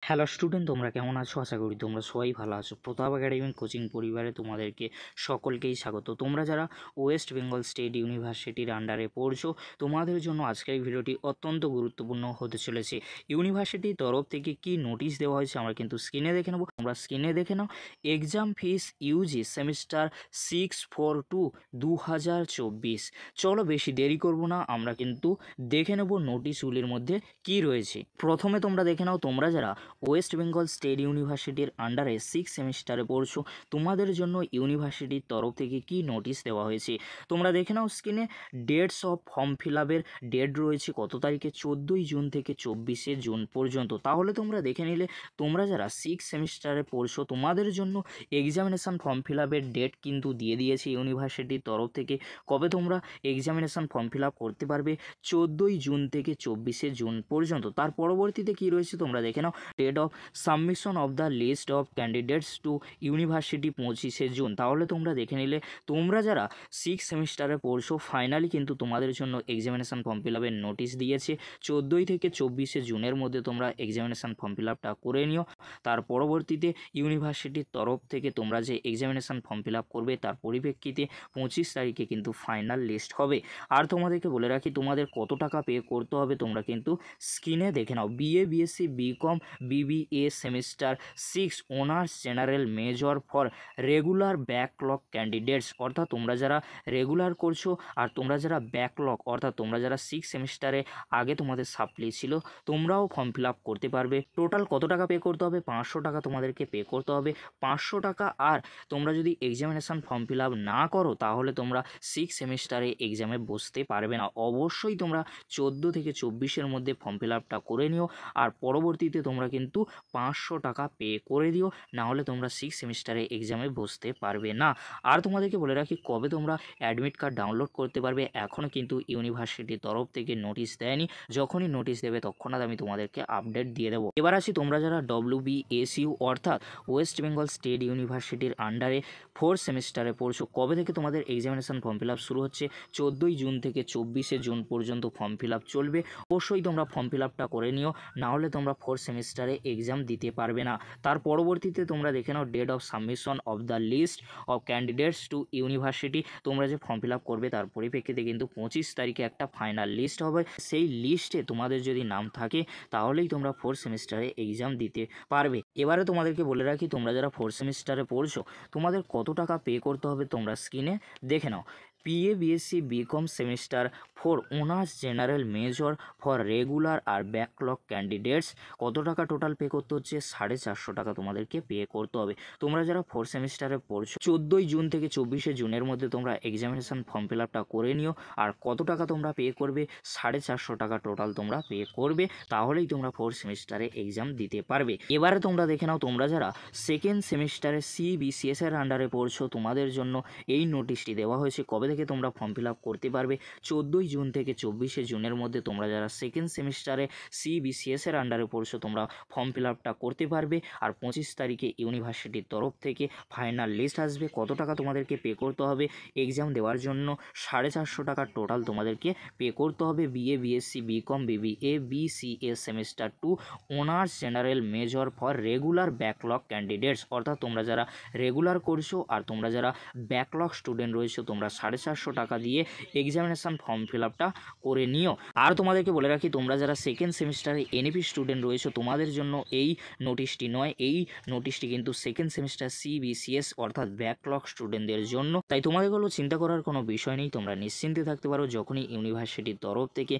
Hello student, তোমরা কেমন আছো? আশা করি তোমরা সবাই ভালো আছো। প্রতাপ একাডেমি কোচিং পরিবারে তোমাদেরকে সকলকেই স্বাগত। তোমরা যারা ওয়েস্ট বেঙ্গল স্টেট ইউনিভার্সিটির আন্ডারে পড়ছো, তোমাদের জন্য আজকের এই ভিডিওটি অত্যন্ত গুরুত্বপূর্ণ হতে চলেছে। ইউনিভার্সিটির তরফ থেকে কি নোটিশ দেওয়া হয়েছে আমরা কিন্তু স্ক্রিনে দেখে নেবো। তোমরা স্ক্রিনে দেখে নাও। এক্সাম ফিস ইউজি সেমিস্টার 6/4/2024। চলো বেশি দেরি করব না, আমরা কিন্তু দেখে নেব নোটিশগুলির মধ্যে কি রয়েছে। প্রথমে তোমরা দেখে নাও, তোমরা যারা ওয়েস্ট বেঙ্গল স্টেট ইউনিভার্সিটির আন্ডারে 6 সেমিস্টারে পড়ছো, তোমাদের জন্য ইউনিভার্সিটির তরফ থেকে কি নোটিশ দেওয়া হয়েছে তোমরা দেখে নাও স্ক্রিনে। ডেটস অফ ফর্ম ফিল আপের ডেট রয়েছে কত তারিখে? 14ই জুন থেকে 24শে জুন পর্যন্ত। তাহলে তোমরা দেখে নিলে, তোমরা যারা 6 সেমিস্টারে পড়ছো তোমাদের জন্য এক্সামিনেশান ফর্ম ফিল আপের ডেট কিন্তু দিয়ে দিয়েছে ইউনিভার্সিটির তরফ থেকে। কবে তোমরা এক্সামিনেশান ফর্ম ফিল আপ করতে পারবে? 14ই জুন থেকে 24শে জুন পর্যন্ত। তার পরবর্তীতে কি রয়েছে তোমরা দেখে নাও। Date of submission of the list of candidates to university 25শে জুন। তাহলে তোমরা দেখে নিলে, তোমরা যারা 6 সেমিস্টারে পড়ছো ফাইনালি কিন্তু তোমাদের জন্য এক্সামিনেশান ফর্ম ফিল আপের নোটিশ দিয়েছে। 14ই থেকে 24শে জুনের মধ্যে তোমরা এক্সামিনেশান ফর্ম ফিল আপটা করে নিও। তার পরবর্তীতে ইউনিভার্সিটির তরফ থেকে তোমরা যে এক্সামিনেশান ফর্ম ফিল আপ করবে তার পরিপ্রেক্ষিতে 25 তারিখে কিন্তু ফাইনাল লিস্ট হবে। আর তোমাদেরকে বলে রাখি, তোমাদের কত টাকা পে করতে হবে তোমরা কিন্তু স্ক্রিনে দেখে নাও। BA, BSc, BCom, BBA semester 6 honours general major for regular backlog candidates, অর্থাৎ তোমরা যারা রেগুলার করছো আর তোমরা যারা ব্যাকলগ, অর্থাৎ তোমরা যারা 6 সেমিস্টারে আগে তোমাদের সাপ্লি ছিল, তোমরাও ফর্ম ফিল আপ করতে পারবে। টোটাল কত টাকা পে করতে হবে? 500 টাকা তোমাদেরকে পে করতে হবে। 500 টাকা। আর তোমরা যদি এক্সামিনেশান ফর্ম ফিল আপ না করো তাহলে তোমরা 6 সেমিস্টারে এক্সামে বসতে পারবে না। অবশ্যই তোমরা 14 থেকে 24-এর মধ্যে ফর্ম ফিল আপটা করে নিও। আর পরবর্তীতে তোমরা কিন্তু 500 টাকা পে করে দিও, নাহলে তোমরা 6 সেমিস্টারে এক্সামে বসতে পারবে না। আর তোমাদেরকে বলে রাখি, কবে তোমরা অ্যাডমিট কার্ড ডাউনলোড করতে পারবে এখনও কিন্তু ইউনিভার্সিটির তরফ থেকে নোটিশ দেয়নি। যখনই নোটিশ দেবে তৎক্ষণাৎ আমি তোমাদেরকে আপডেট দিয়ে দেবো। এবার আসি, তোমরা যারা WBSU অর্থাৎ ওয়েস্ট বেঙ্গল স্টেট ইউনিভার্সিটির আন্ডারে 4 সেমিস্টারে পড়ছো, কবে থেকে তোমাদের এক্সামিনেশান ফর্ম ফিল আপ শুরু হচ্ছে? 14ই জুন থেকে 24শে জুন পর্যন্ত ফর্ম ফিল আপ চলবে। অবশ্যই তোমরা ফর্ম ফিল আপটা করে নিও, নাহলে তোমরা 4 সেমিস্টারে এক্সাম দিতে পারবে না। তার পরবর্তীতে তোমরা দেখে নাও date of submission of the list of candidates to university. তোমরা যে ফর্ম ফিল আপ করবে তার পরিপ্রেক্ষিতে কিন্তু 25 তারিখে একটা ফাইনাল লিস্ট হবে। সেই লিস্টে তোমাদের যদি নাম থাকে তাহলেই তোমরা 4 সেমিস্টারে এক্সাম দিতে পারবে। এবারে তোমাদেরকে বলে রাখি, তোমরা যারা 4 সেমিস্টারে পড়ছো তোমাদের কত টাকা পে করতে হবে তোমরা স্ক্রিনে দেখে নাও। BA, BSc, BCom semester 4 honours general major for regular আর ব্যাকলগ ক্যান্ডিডেটস, কত টাকা টোটাল পে করতে হচ্ছে? 450 টাকা তোমাদেরকে পে করতে হবে। তোমরা যারা 4 সেমিস্টারে পড়ছো 14ই জুন থেকে 24শে জুনের মধ্যে তোমরা এক্সামিনেশান ফর্ম ফিল আপটা করে নিও। আর কত টাকা তোমরা পে করবে? 450 টাকা টোটাল তোমরা পে করবে, তাহলেই তোমরা 4 সেমিস্টারে এক্সাম দিতে পারবে। এবারে তোমরা দেখে নাও, তোমরা যারা সেকেন্ড সেমিস্টারে CBCS এর আন্ডারে পড়ছো তোমাদের জন্য এই নোটিশটি দেওয়া হয়েছে। কবে থেকে তোমরা ফর্ম ফিল আপ করতে পারবে? 14ই জুন থেকে 24শে জুনের মধ্যে তোমরা যারা সেকেন্ড সেমিস্টারে CBCS এর আন্ডারে পড়ছো তোমরা ফর্ম ফিল আপটা করতে পারবে। আর 25 তারিখে ইউনিভার্সিটির তরফ থেকে ফাইনাল লিস্ট আসবে। কত টাকা তোমাদেরকে পে করতে হবে এক্সাম দেওয়ার জন্য? 450 টাকা টোটাল তোমাদেরকে পে করতে হবে। BA, BSc, BCom, BBA, BCA semester 2 honours general major for regular backlog candidates, অর্থাৎ তোমরা যারা রেগুলার করছো আর তোমরা যারা ব্যাকলগ স্টুডেন্ট রয়েছে তোমরা 450 টাকা দিয়ে এক্সামিনেশান ফর্ম ফিল আপটা করে নিও। আর তোমাদেরকে বলে রাখি, তোমরা যারা সেকেন্ড সেমিস্টারে NEP স্টুডেন্ট রয়েছে তোমাদের জন্য এই নোটিশটি নয়। এই নোটিশটি কিন্তু সেকেন্ড সেমিস্টার CBCS অর্থাৎ ব্যাকলগ স্টুডেন্টদের জন্য। তাই তোমাদের চিন্তা করার কোনো বিষয় নেই, তোমরা নিশ্চিন্তে থাকতে পারো। যখনই ইউনিভার্সিটির তরফ থেকে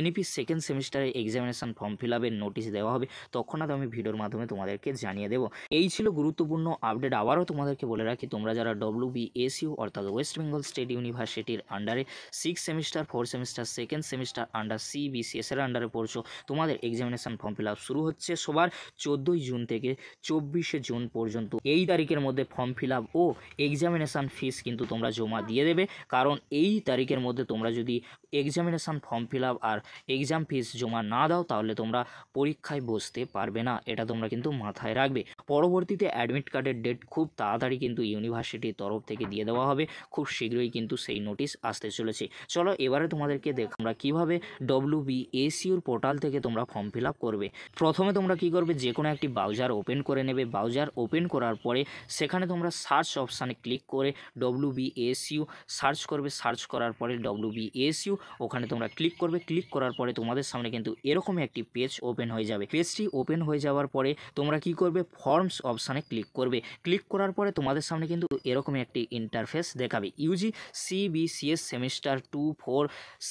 NEP সেকেন্ড সেমিস্টারে এক্সামিনেশান ফর্ম ফিল আপের নোটিশ দেওয়া হবে তৎক্ষণাৎ আমি ভিডিওর মাধ্যমে তোমাদেরকে জানিয়ে দেবো। এই ছিল গুরুত্বপূর্ণ আপডেট। আবারও তোমাদেরকে বলে রাখি, তোমরা যারা WBSU অর্থাৎ ওয়েস্ট বেঙ্গল স্টেট ইউনিভার্সিটির আন্ডারে 6 semester 4 semester second semester under CBCS এর আন্ডারে পড়ছো, তোমাদের এক্সামিনেশান ফর্ম ফিল আপ শুরু হচ্ছে সবার 14ই জুন থেকে 24শে জুন পর্যন্ত। এই তারিখের মধ্যে ফর্ম ফিল আপ ও এক্সামিনেশান ফিস কিন্তু তোমরা জমা দিয়ে দেবে, কারণ এই তারিখের মধ্যে তোমরা যদি এক্সামিনেশান ফর্ম ফিল আপ আর এক্সাম ফিস জমা না দাও তাহলে তোমরা পরীক্ষায় বসতে পারবে না। এটা তোমরা কিন্তু মাথায় রাখবে। পরবর্তীতে অ্যাডমিট কার্ডের ডেট খুব তাড়াতাড়ি কিন্তু ইউনিভার্সিটির তরফ থেকে দিয়ে দেওয়া হবে। খুব শীঘ্রই কিন্তু কিন্তু সেই নোটিশ আসতে চলেছে। চলো এবারে তোমাদেরকে আমরা কীভাবে WBSUর পোর্টাল থেকে তোমরা ফর্ম ফিল আপ করবে। প্রথমে তোমরা কি করবে, যে কোনো একটি ব্রাউজার ওপেন করে নেবে। ব্রাউজার ওপেন করার পরে সেখানে তোমরা সার্চ অপশানে ক্লিক করে WBSU সার্চ করবে। সার্চ করার পরে WBSU ওখানে তোমরা ক্লিক করবে। ক্লিক করার পরে তোমাদের সামনে কিন্তু এরকমই একটি পেজ ওপেন হয়ে যাবে। পেজটি ওপেন হয়ে যাওয়ার পরে তোমরা কি করবে, ফর্মস অপশানে ক্লিক করবে। ক্লিক করার পরে তোমাদের সামনে কিন্তু এরকমই একটি ইন্টারফেস দেখাবে, UG CBCS semester 2, 4,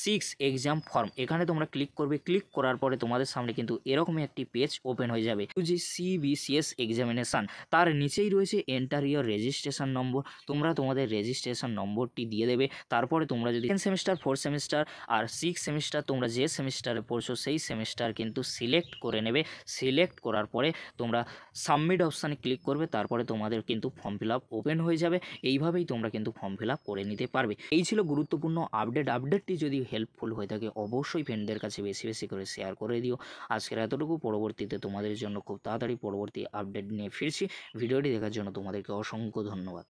6 exam form. এখানে তোমরা ক্লিক করবে। ক্লিক করার পরে তোমাদের সামনে কিন্তু এরকমই একটি পেজ ওপেন হয়ে যাবে, UG CBCS এক্সামিনেশান। তার নিচেই রয়েছে এন্টার ইওর রেজিস্ট্রেশন নম্বর। তোমরা তোমাদের রেজিস্ট্রেশন নম্বরটি দিয়ে দেবে। তারপরে তোমরা যদি 10 সেমিস্টার, 4 সেমিস্টার আর 6 সেমিস্টার তোমরা যে সেমিস্টারে পড়ছো সেই সেমিস্টার কিন্তু সিলেক্ট করে নেবে। সিলেক্ট করার পরে তোমরা সাবমিট অপশানে ক্লিক করবে। তারপরে তোমাদের কিন্তু ফর্ম ফিল আপ ওপেন হয়ে যাবে। এইভাবেই তোমরা কিন্তু ফর্ম ফিল আপ করে নিতে পারবে। এই ছিল গুরুত্বপূর্ণ আপডেটটি যদি হেল্পফুল হয়ে থাকে অবশ্যই ফ্রেন্ডদের কাছে বেশি বেশি করে শেয়ার করে দিও। আজকের এতটুকু, পরবর্তীতে তোমাদের জন্য খুব তাড়াতাড়ি পরবর্তী আপডেট নিয়ে ফিরছি। ভিডিওটি দেখার জন্য তোমাদেরকে অসংখ্য ধন্যবাদ।